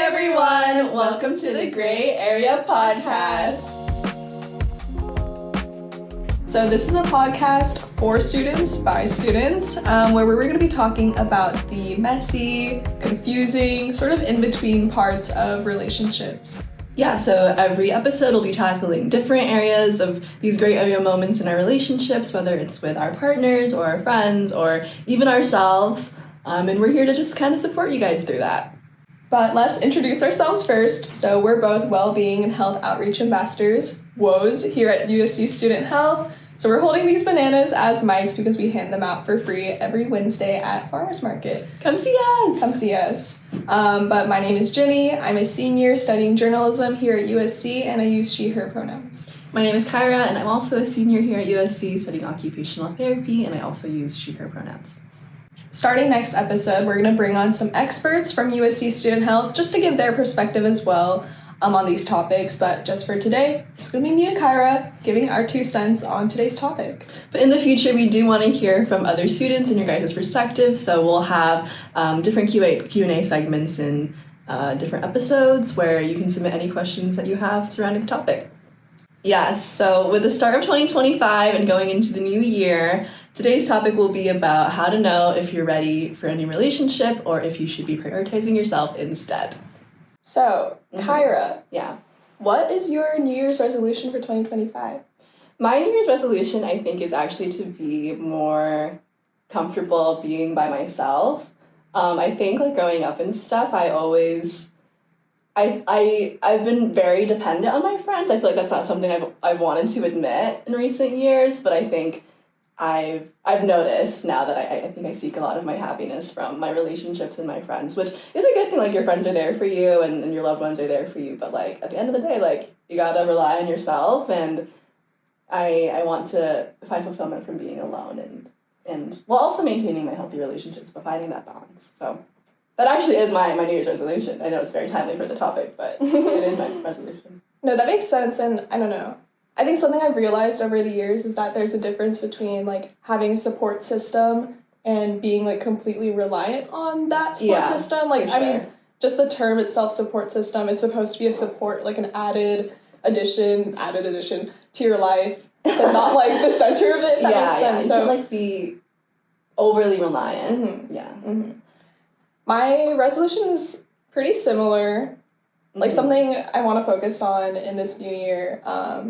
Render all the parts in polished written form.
everyone! Welcome to the Gray Area Podcast. So this is a podcast for students, by students, where we're going to be talking about the messy, confusing, sort of in-between parts of relationships. Yeah, so every episode will be tackling different areas of these gray area moments in our relationships, whether it's with our partners or our friends or even ourselves. And we're here to just kind of support you guys through that. But let's introduce ourselves first. So we're both Wellbeing and Health Outreach Ambassadors, WOS, here at USC Student Health. So we're holding these bananas as mics because we hand them out for free every Wednesday at Farmers Market. Come see us! Come see us. But my name is Jinny. I'm a senior studying journalism here at USC, and I use she, her pronouns. My name is Kyra, and I'm also a senior here at USC studying occupational therapy, and I also use she, her pronouns. Starting next episode, we're going to bring on some experts from USC Student Health just to give their perspective as well on these topics. But just for today, it's going to be me and Kyra giving our 2 cents on today's topic. But in the future, we do want to hear from other students and your guys' perspectives, so we'll have different Q&A segments in different episodes where you can submit any questions that you have surrounding the topic. Yes, so with the start of 2025 and going into the new year, today's topic will be about how to know if you're ready for a new relationship or if you should be prioritizing yourself instead. So, Kyra, Yeah. what is your New Year's resolution for 2025? My New Year's resolution, I think, is actually to be more comfortable being by myself. I think, like, growing up and stuff, I've been very dependent on my friends. I feel like that's not something I've wanted to admit in recent years, but I think I've noticed now that I think I seek a lot of my happiness from my relationships and my friends, which is a good thing. Like, your friends are there for you and your loved ones are there for you, but like at the end of the day, like, you gotta rely on yourself, and I want to find fulfillment from being alone and while also maintaining my healthy relationships, but finding that balance. So that actually is my New Year's resolution. I know it's very timely for the topic, but it is my resolution. No, that makes sense, and I don't know. I think something I've realized over the years is that there's a difference between, like, having a support system and being, like, completely reliant on that support system. Like, I mean, just the term itself, support system, it's supposed to be a support, like, an added addition to your life, but not, like, the center of it, if that makes sense. You can't, like, be overly reliant. Mm-hmm. Yeah. Mm-hmm. My resolution is pretty similar. Like, something I want to focus on in this new year,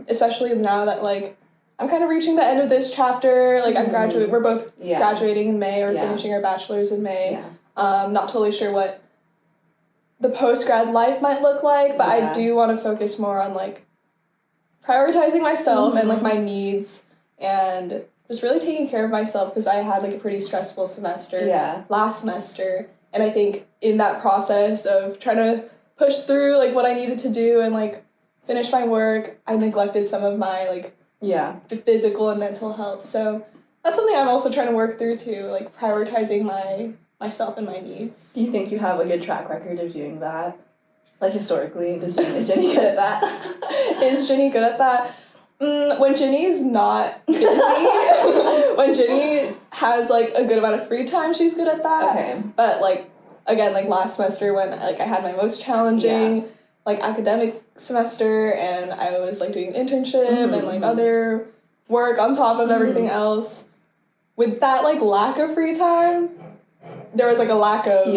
especially now that, like, I'm kind of reaching the end of this chapter. Like, I'm graduating. We're both graduating in May or finishing our bachelor's in May. Yeah. Not totally sure what the post-grad life might look like, but I do want to focus more on, like, prioritizing myself and, like, my needs and just really taking care of myself, because I had, like, a pretty stressful semester last semester. And I think in that process of trying to push through, like, what I needed to do and, like, finish my work, I neglected some of my, like, physical and mental health. So that's something I'm also trying to work through too, like, prioritizing myself and my needs. Do you think you have a good track record of doing that? Like, historically, is Jenny good at that? Is Jenny good at that? When Jenny's not busy, when Jenny has, like, a good amount of free time, she's good at that. Okay. But, like, again, like, last semester when, like, I had my most challenging, like, academic semester, and I was, like, doing an internship and, like, other work on top of everything else. With that, like, lack of free time, there was, like, a lack of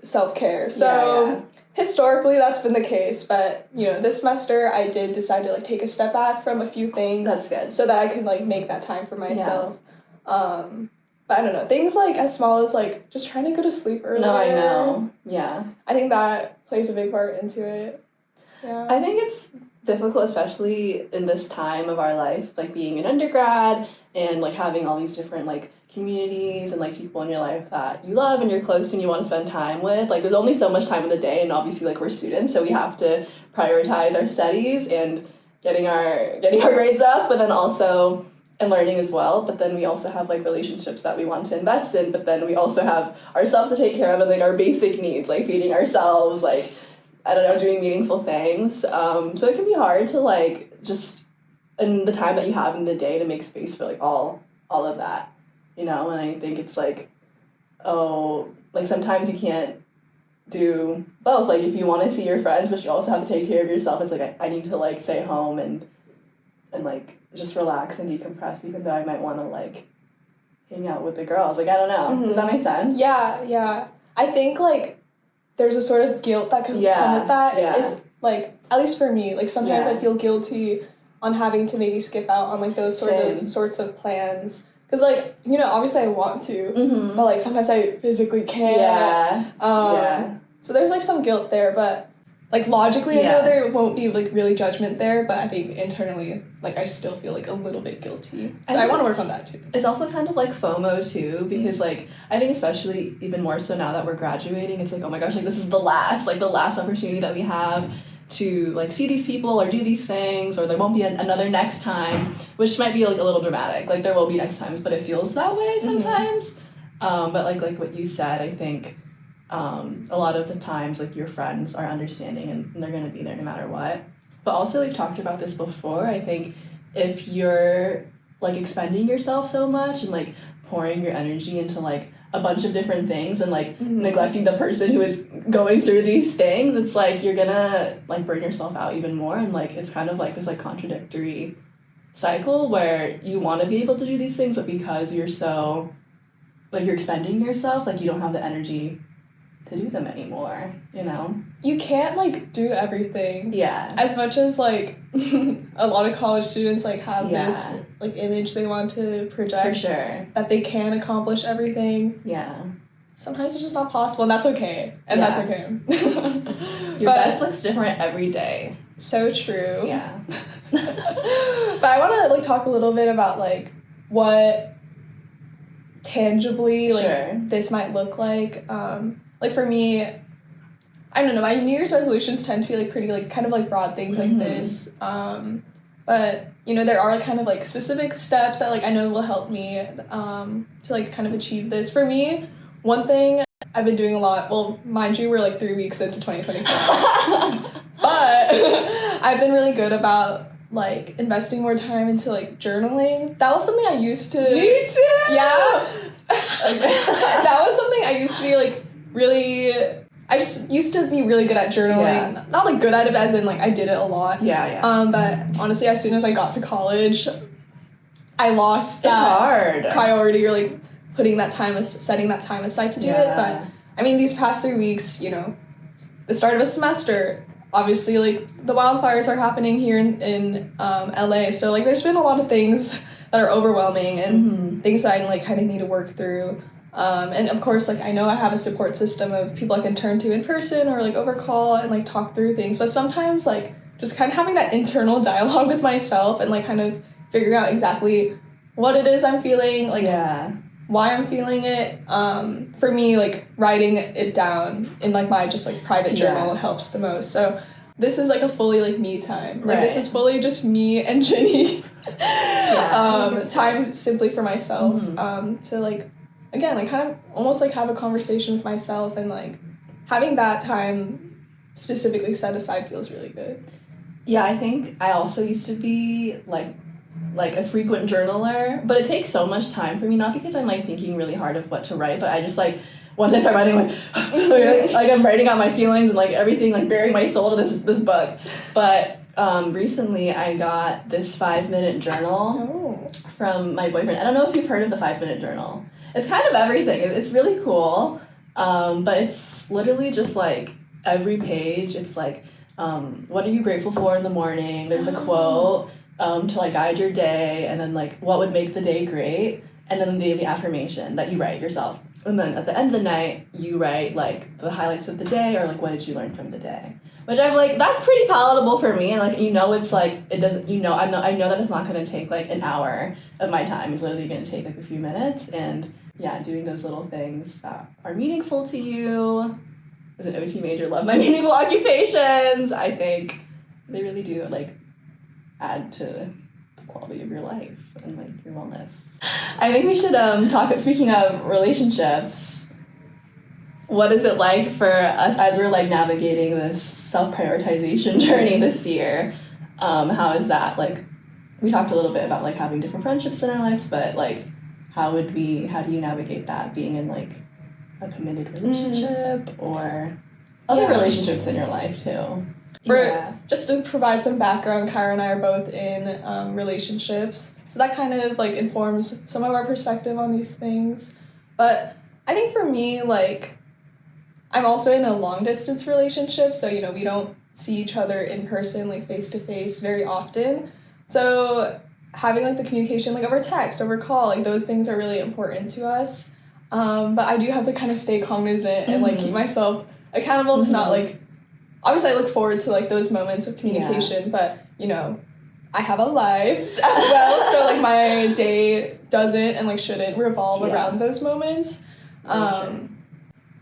self-care. So historically, that's been the case, but, you know, this semester I did decide to, like, take a step back from a few things. That's good. So that I could, like, make that time for myself. But I don't know, things, like, as small as, like, just trying to go to sleep earlier. No, I know. Yeah. I think that plays a big part into it. Yeah. I think it's difficult, especially in this time of our life, like, being an undergrad and, like, having all these different, like, communities and, like, people in your life that you love and you're close to and you want to spend time with. Like, there's only so much time in the day, and obviously, like, we're students, so we have to prioritize our studies and getting our grades up, but then also and learning as well. But then we also have, like, relationships that we want to invest in, but then we also have ourselves to take care of and, like, our basic needs, like feeding ourselves, like, I don't know, doing meaningful things. So it can be hard to, like, just in the time that you have in the day to make space for, like, all of that, you know. And I think it's like, like, sometimes you can't do both. Like, if you want to see your friends, but you also have to take care of yourself, it's like, I need to, like, stay home and like, just relax and decompress, even though I might want to, like, hang out with the girls. Like, I don't know. Mm-hmm. Does that make sense? Yeah. I think, like, there's a sort of guilt that can come with that. Yeah. It's, like, at least for me, like, sometimes I feel guilty on having to maybe skip out on, like, those sorts of plans. Because, like, you know, obviously I want to, but, like, sometimes I physically can't. So there's, like, some guilt there, but, like, logically I know there won't be, like, really judgment there, but I think internally, like, I still feel, like, a little bit guilty. So I want to work on that, too. It's also kind of, like, FOMO, too, because, like, I think especially even more so now that we're graduating, it's like, oh my gosh, like, this is the last opportunity that we have to, like, see these people or do these things, or there won't be another next time, which might be, like, a little dramatic. Like, there will be next times, but it feels that way sometimes. But, like what you said, I think a lot of the times, like, your friends are understanding and they're going to be there no matter what. But also, we've talked about this before, I think if you're, like, expending yourself so much and, like, pouring your energy into, like, a bunch of different things and, like, neglecting the person who is going through these things, it's like you're gonna, like, burn yourself out even more, and, like, it's kind of like this, like, contradictory cycle where you want to be able to do these things, but because you're so, like, you're expending yourself, like, you don't have the energy to do them anymore, you know? You can't, like, do everything. Yeah. As much as, like, a lot of college students, like, have this, like, image they want to project. For sure. That they can accomplish everything. Yeah. Sometimes it's just not possible, and that's okay. And that's okay. Your best looks different every day. So true. Yeah. But I want to, like, talk a little bit about, like, what tangibly, like, this might look like. Like, for me, I don't know, my New Year's resolutions tend to be, like, pretty, like, kind of, like, broad things like this. But, you know, there are, like, kind of, like, specific steps that, like, I know will help me to, like, kind of achieve this. For me, one thing I've been doing a lot, well, mind you, we're, like, 3 weeks into 2024. But I've been really good about, like, investing more time into, like, journaling. That was something I used to... Me too! Yeah. That was something I used to be, like, really... I just used to be really good at journaling. Yeah. Not, like, good at it, as in, like, I did it a lot. Yeah. But honestly, as soon as I got to college, I lost that priority, or, like, setting that time aside to do it. But, I mean, these past 3 weeks, you know, the start of a semester, obviously, like, the wildfires are happening here in LA. So, like, there's been a lot of things that are overwhelming and things that I, like, kind of need to work through. And of course, like, I know I have a support system of people I can turn to in person or, like, over call and, like, talk through things. But sometimes, like, just kind of having that internal dialogue with myself and, like, kind of figuring out exactly what it is I'm feeling, like, why I'm feeling it. For me, like, writing it down in, like, my just, like, private journal helps the most. So this is, like, a fully, like, me time. Like, this is fully just me and Jinny. Time simply for myself to, like, again, like, kind of almost, like, have a conversation with myself, and, like, having that time specifically set aside feels really good. Yeah, I think I also used to be, like a frequent journaler, but it takes so much time for me, not because I'm, like, thinking really hard of what to write, but I just, like, once I start writing, like, like, I'm writing out my feelings and, like, everything, like, bearing my soul to this book. But recently I got this 5-minute journal from my boyfriend. I don't know if you've heard of the 5-minute journal. It's kind of everything. It's really cool, but it's literally just, like, every page, it's, like, what are you grateful for in the morning? There's a quote to, like, guide your day, and then, like, what would make the day great, and then the daily affirmation that you write yourself. And then at the end of the night, you write, like, the highlights of the day, or, like, what did you learn from the day? Which I'm like, that's pretty palatable for me, and, like, you know, it's, like, it doesn't, you know, I know that it's not going to take, like, an hour of my time. It's literally going to take, like, a few minutes, and yeah, doing those little things that are meaningful to you. As an OT major, love my meaningful occupations. I think they really do, like, add to the quality of your life and, like, your wellness. I think we should talk, speaking of relationships, what is it like for us as we're, like, navigating this self-prioritization journey this year? How is that, like, we talked a little bit about, like, having different friendships in our lives, but, like, how do you navigate that, being in, like, a committed relationship, or... other relationships in your life too. Just to provide some background, Kyra and I are both in relationships, so that kind of like informs some of our perspective on these things. But I think for me, like, I'm also in a long distance relationship, so you know, we don't see each other in person, like face to face, very often. So having like the communication, like over text, over call, like those things are really important to us. But I do have to kind of stay cognizant and like keep myself accountable to not like. Obviously, I look forward to like those moments of communication, but you know, I have a life as well, so like my day doesn't and like shouldn't revolve around those moments. A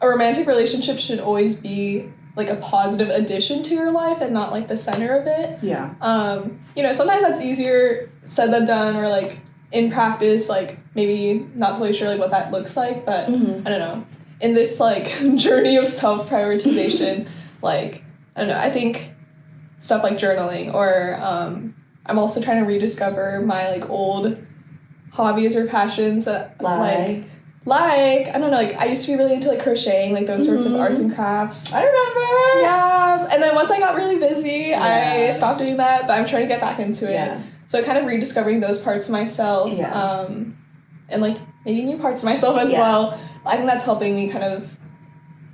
romantic relationship should always be like a positive addition to your life and not like the center of it. You know, sometimes that's easier said than done, or like in practice, like maybe not totally sure like what that looks like, but I don't know. In this like journey of self-prioritization, like I don't know, I think stuff like journaling, or I'm also trying to rediscover my like old hobbies or passions that like I don't know, like I used to be really into like crocheting, like those sorts of arts and crafts. I remember. Yeah, and then once I got really busy, I stopped doing that, but I'm trying to get back into it. So kind of rediscovering those parts of myself, and like maybe new parts of myself as well. I think that's helping me kind of,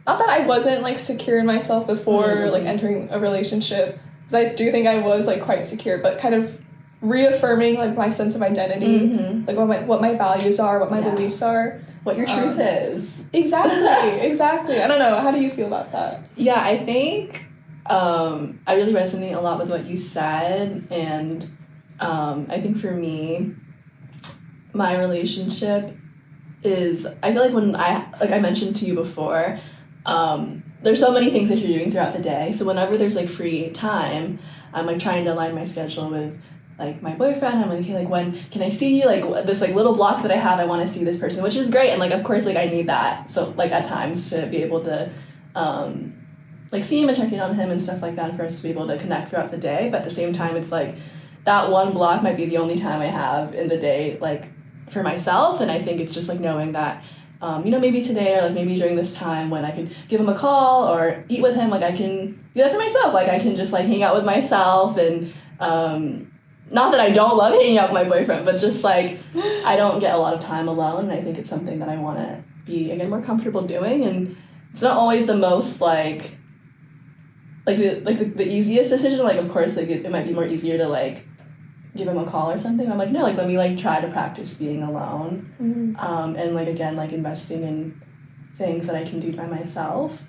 not that I wasn't like secure in myself before like entering a relationship, because I do think I was like quite secure, but kind of reaffirming like my sense of identity, like what my values are, what my beliefs are, what your truth is. Exactly. I don't know. How do you feel about that? Yeah, I think I really resonate a lot with what you said, and I think for me, my relationship is, I feel like when I mentioned to you before, there's so many things that you're doing throughout the day, so whenever there's like free time, I'm like trying to align my schedule with like my boyfriend. I'm like, okay, like when can I see you, like this like little block that I have, I want to see this person, which is great, and like of course like I need that, so like at times to be able to like see him and check in on him and stuff like that, for us to be able to connect throughout the day. But at the same time, it's like that one block might be the only time I have in the day like for myself, and I think it's just like knowing that you know, maybe today or like maybe during this time when I could give him a call or eat with him, like I can do that for myself, like I can just like hang out with myself, and not that I don't love hanging out with my boyfriend, but just like I don't get a lot of time alone, and I think it's something that I want to be again more comfortable doing. And it's not always the most like the easiest decision, like of course like it might be more easier to like give him a call or something. I'm like, no, like let me like try to practice being alone, and like again like investing in things that I can do by myself,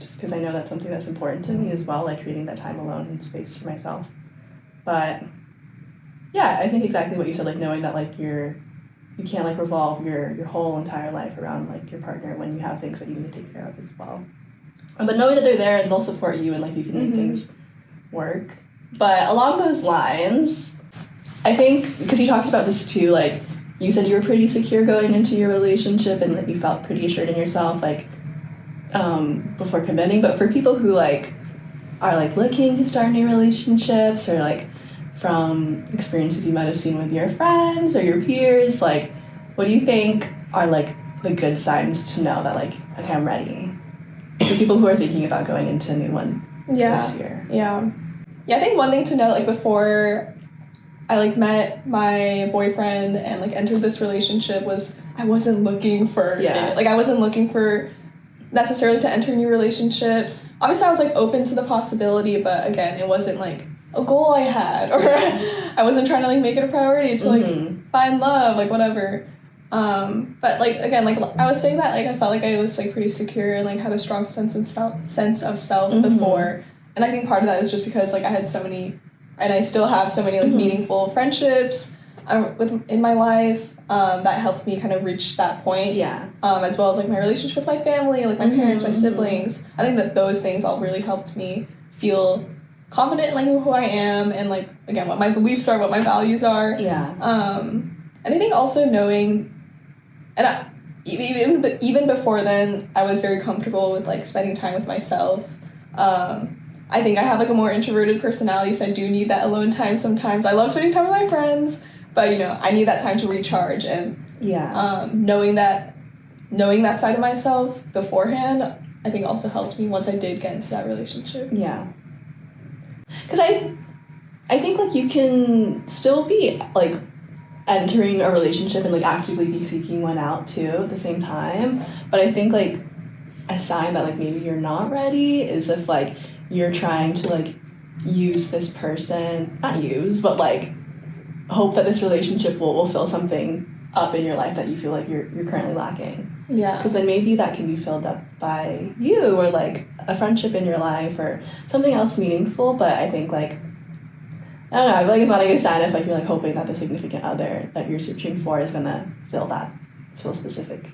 just because I know that's something that's important to me as well, like creating that time alone and space for myself. But yeah, I think exactly what you said, like knowing that like you can't like revolve your whole entire life around like your partner when you have things that you need to take care of as well. But knowing that they're there and they'll support you and like you can make things work. But along those lines, I think, because you talked about this too, like you said you were pretty secure going into your relationship and like you felt pretty assured in yourself, like before committing. But for people who like are like looking to start new relationships, or like from experiences you might have seen with your friends or your peers, like what do you think are like the good signs to know that like, okay, I'm ready? For people who are thinking about going into a new one this year. Yeah, I think one thing to note, like before I like met my boyfriend and like entered this relationship, was I wasn't looking for it. Like I wasn't looking for necessarily to enter a new relationship. Obviously I was like open to the possibility, but again, it wasn't like a goal I had, or I wasn't trying to like make it a priority to like find love, like whatever. But like again, like I was saying that like I felt like I was like pretty secure and like had a strong sense of self before. And I think part of that is just because like I had so many, and I still have so many like meaningful friendships in my life that helped me kind of reach that point. As well as like my relationship with my family, like my parents, my siblings. I think that those things all really helped me feel confident in like who I am, and like again what my beliefs are, what my values are. And I think also knowing, and even before then, I was very comfortable with like spending time with myself. I think I have like a more introverted personality, so I do need that alone time sometimes. I love spending time with my friends, but you know, I need that time to recharge, and knowing that side of myself beforehand I think also helped me once I did get into that relationship. Yeah. Because I think, like, you can still be, like, entering a relationship and, like, actively be seeking one out, too, at the same time. But I think, like, a sign that, like, maybe you're not ready is if, like, you're trying to, like, use this person, not use, but, like, hope that this relationship will fill something up in your life that you feel like you're currently lacking. Yeah. Because then maybe that can be filled up by you, or, like, a friendship in your life, or something else meaningful. But I think, like, I don't know, I feel like it's not a good sign if, like, you're, like, hoping that the significant other that you're searching for is gonna fill a specific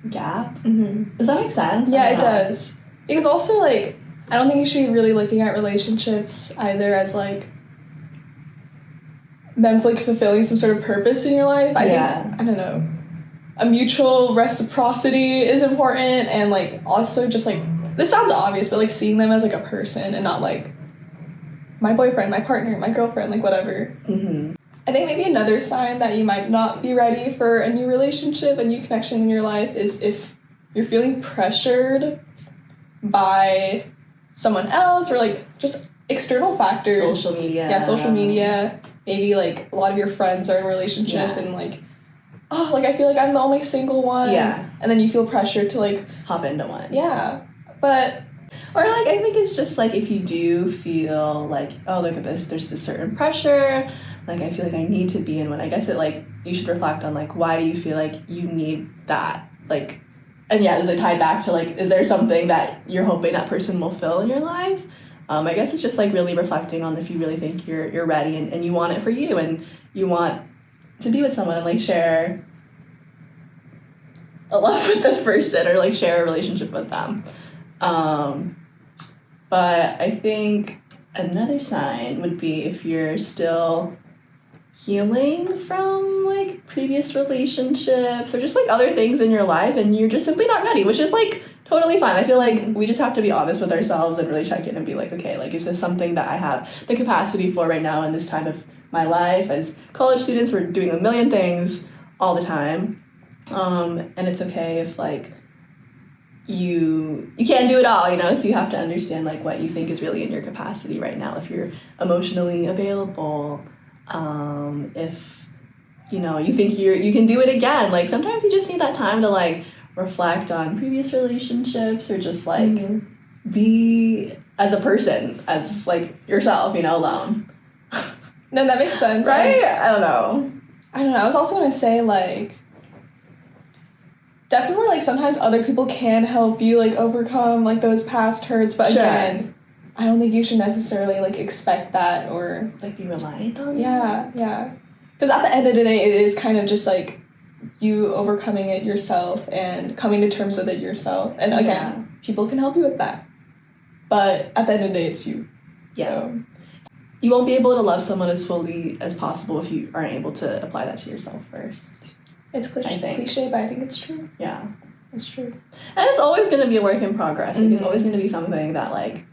gap. Mm-hmm. Does that make sense? Yeah, it does. Because also, like, I don't think you should be really looking at relationships either as, like, them, like, fulfilling some sort of purpose in your life. I think, I don't know, a mutual reciprocity is important, and, like, also just, like, this sounds obvious, but, like, seeing them as, like, a person and not, like, my boyfriend, my partner, my girlfriend, like, whatever. Mm-hmm. I think maybe another sign that you might not be ready for a new relationship, a new connection in your life, is if you're feeling pressured by someone else, or, like, just external factors. Social media. Yeah, social media. Maybe, like, a lot of your friends are in relationships, and, like, oh, like, I feel like I'm the only single one. Yeah. And then you feel pressured to, like, hop into one. Yeah. But, or, like, I think it's just, like, if you do feel like, oh, look at this, there's this certain pressure, like, I feel like I need to be in one. I guess it, like, you should reflect on, like, why do you feel like you need that? Like, and yeah, does it tie back to, like, is there something that you're hoping that person will fill in your life? I guess it's just, like, really reflecting on if you really think you're ready, and you want it for you, and you want to be with someone and, like, share a love with this person, or, like, share a relationship with them. But I think another sign would be if you're still healing from, like, previous relationships, or just, like, other things in your life, and you're just simply not ready, which is, like, totally fine. I feel like we just have to be honest with ourselves and really check in and be like, okay, like, is this something that I have the capacity for right now in this time of my life? As college students, we're doing a million things all the time, and it's okay if, like, you can't do it all, you know, so you have to understand, like, what you think is really in your capacity right now, if you're emotionally available, if, you know, you think you can do it again. Like, sometimes you just need that time to, like, reflect on previous relationships, or just, like, be as a person, as, like, yourself, you know, alone. No, that makes sense. Right? I don't know. I was also going to say, like, definitely, like, sometimes other people can help you, like, overcome, like, those past hurts, but again, I don't think you should necessarily, like, expect that, or, like, be reliant on yeah. Because at the end of the day, it is kind of just, like, you overcoming it yourself and coming to terms with it yourself. And again, people can help you with that. But at the end of the day, it's you. Yeah. So. You won't be able to love someone as fully as possible if you aren't able to apply that to yourself first. It's cliche, but I think it's true. Yeah. It's true. And it's always going to be a work in progress. Like, it's always going to be something that, like,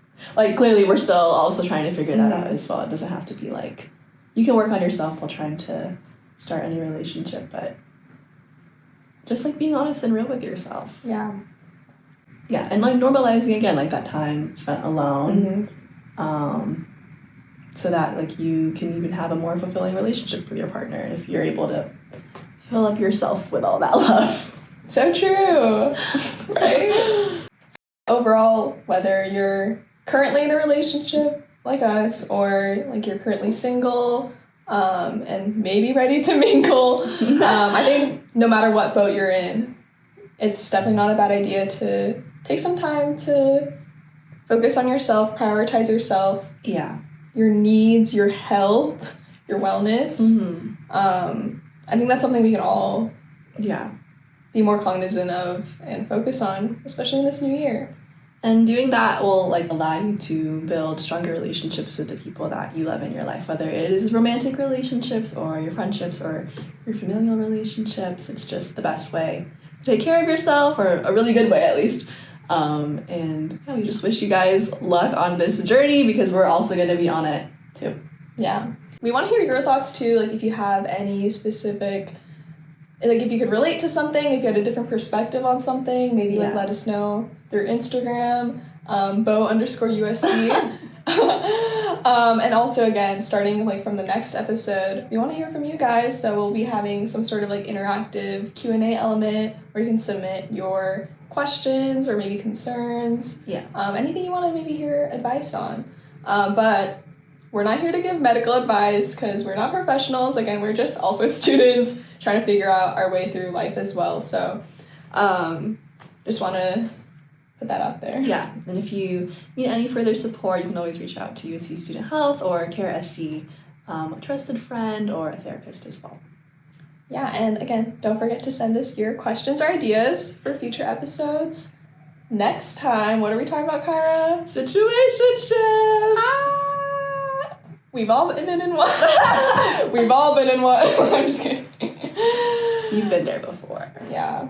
clearly we're still also trying to figure that out as well. It doesn't have to be, like, you can work on yourself while trying to start a new relationship, but just, like, being honest and real with yourself. Yeah. Yeah, and, like, normalizing, again, like, that time spent alone, so that, like, you can even have a more fulfilling relationship with your partner if you're able to fill up yourself with all that love. So true. Right? Overall, whether you're currently in a relationship like us, or, like, you're currently single, and maybe ready to mingle, I think no matter what boat you're in, it's definitely not a bad idea to take some time to focus on yourself, prioritize yourself. Yeah. Your needs, your health, your wellness. I think that's something we can all be more cognizant of and focus on, especially in this new year. And doing that will, like, allow you to build stronger relationships with the people that you love in your life, whether it is romantic relationships, or your friendships, or your familial relationships. It's just the best way to take care of yourself, or a really good way, at least. And we just wish you guys luck on this journey, because we're also going to be on it too. Yeah. We want to hear your thoughts too, like, if you have any specific like if you could relate to something, if you had a different perspective on something, maybe like Yeah. let us know through Instagram, Bo_USC. And also again, starting like from the next episode, we want to hear from you guys, so we'll be having some sort of like interactive Q&A element where you can submit your questions or maybe concerns. Yeah. Anything you want to maybe hear advice on. But we're not here to give medical advice because we're not professionals. Again, we're just also students trying to figure out our way through life as well. So just want to put that out there. Yeah, and if you need any further support, you can always reach out to USC Student Health or Kyra SC, a trusted friend or a therapist as well. Yeah, and again, don't forget to send us your questions or ideas for future episodes. Next time, what are we talking about, Kyra? Situationships! We've all been in one. We've all been in one. I'm just kidding. You've been there before. Yeah.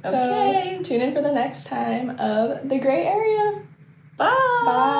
Okay. So tune in for the next time of The Gray Area. Bye! Bye!